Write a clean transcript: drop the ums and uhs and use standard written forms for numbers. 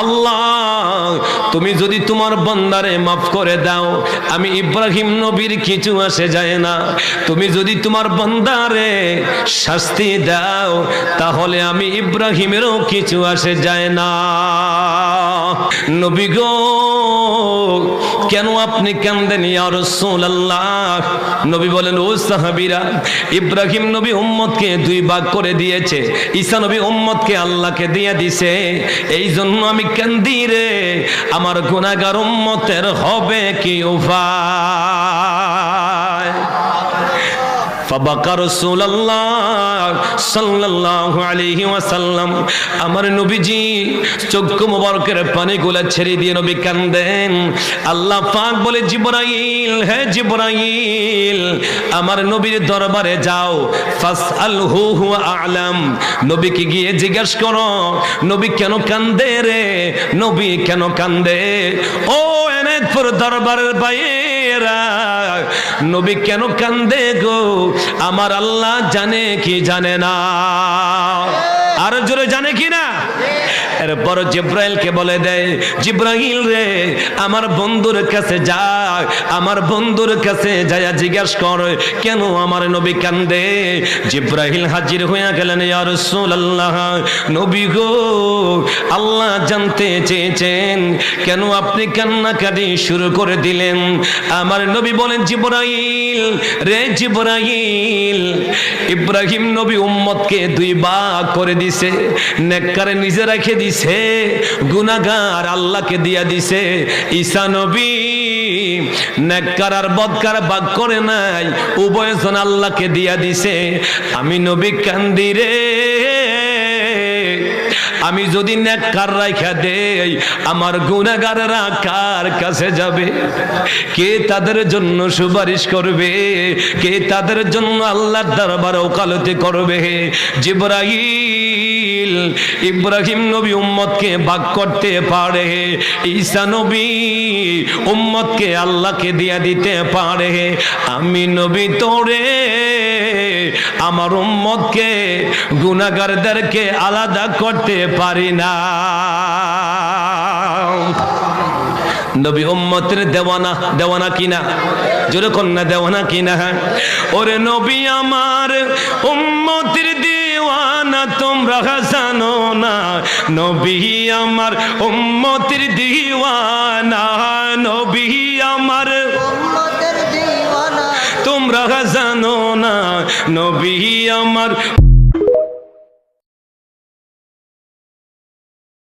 আল্লাহ তুমি যদি তোমার বান্দারে মাফ করে দাও, আমি ইব্রাহিম নবীর কিছু আসে যায় না। তুমি যদি তোমার বান্দারে শাস্তি দাও, তাহলে আমি ইব্রাহিমেরও কিছু আসে যায় না। নবী গো, কেন আপনি কান্দেন ইয়া রাসূলুল্লাহ? নবী বলেন, ও সাহাবীরা, ইব্রাহিম নবী উম্মতকে দুই ভাগ করে দিয়েছে, ঈসা নবী উম্মতকে আল্লাহকে দিয়ে দিছে, এই জন্য আমি কান্দি রে। আমার গুনাহগার উম্মতের হবে কি উপায়? ফাবাকা রাসূলুল্লাহ সাল্লাল্লাহু আলাইহি ওয়াসাল্লাম, আমার নবীজি চক্ষু মোবারকের পানিগুলা ছেড়ে দিয়ে নবী কান্দেন। আল্লাহ পাক বলে, জিবরাইল, হে জিবরাইল, আমার নবীর দরবারে যাও, ফাসআলহু হুয়া আ'লাম, নবীকে গিয়ে জিজ্ঞাসা করো নবী কেন কান্দে রে, নবী কেন কান্দে। ও এনায়েতপুর দরবারের বাইরা, নবী কেন কান্দে গো, আমার আল্লাহ জানে কি জানে না? আর জোরে জানে কি না? এরপর জিব্রাইলকে বলে দেয়, জিব্রাইল রে, আমার বন্ধুর কাছে যা, আমার বন্ধুর কাছে যায় জিজ্ঞাসা কর কেন আমার নবী কান্দে। জিব্রাইল হাজির হয়ে গেলেন, ইয়া রাসূলুল্লাহ, নবী গো, আল্লাহ জানতে চেয়েছেন কেন আপনি কান্নাকাটি শুরু করে দিলেন। আমার নবী বলেন, জিব্রাইল রে, জিব্রাইল, ইব্রাহিম নবী উম্মতকে দুই ভাগ করে দিছে, নেককারে নিজে রেখে দিছে, গুনাহগার আল্লাহকে দিয়া দিছে। ঈসা নবী নেককার আর বদকার ভাগ করে নাই, উভয়জন আল্লাহকে দিয়া দিছে। আমি নবী কান্দি রে, আমি যদি নেককার রাইখা দেই, আমার গুনাহগাররা কার কাছে যাবে? কে তাদের জন্য সুপারিশ করবে? কে তাদের জন্য আল্লাহর দরবারে ওকালতি করবে? জিবরাইল ইব্রাহিম নবী উম্মতকে ভাগ করতে পারে, ঈসা নবী উম্মতকে আল্লাহকে দিয়া দিতে পারে। আমি নবী তোরে, আমার উম্মতকে গুনাহগারদেরকে আলাদা করতে পারি না। নবী উম্মতের দেওয়ানা, দেওয়ানা কিনা? জোরে কন্যা দেওয়ানা কিনা? ওরে নবী আমার উম্মতের দেওয়ানা, তোমরা জানো না, নবী আমার উম্মতের দেওয়ানা, নবী আমার উম্মতের দেওয়ানা, তোমরা জানো না, নবী আমার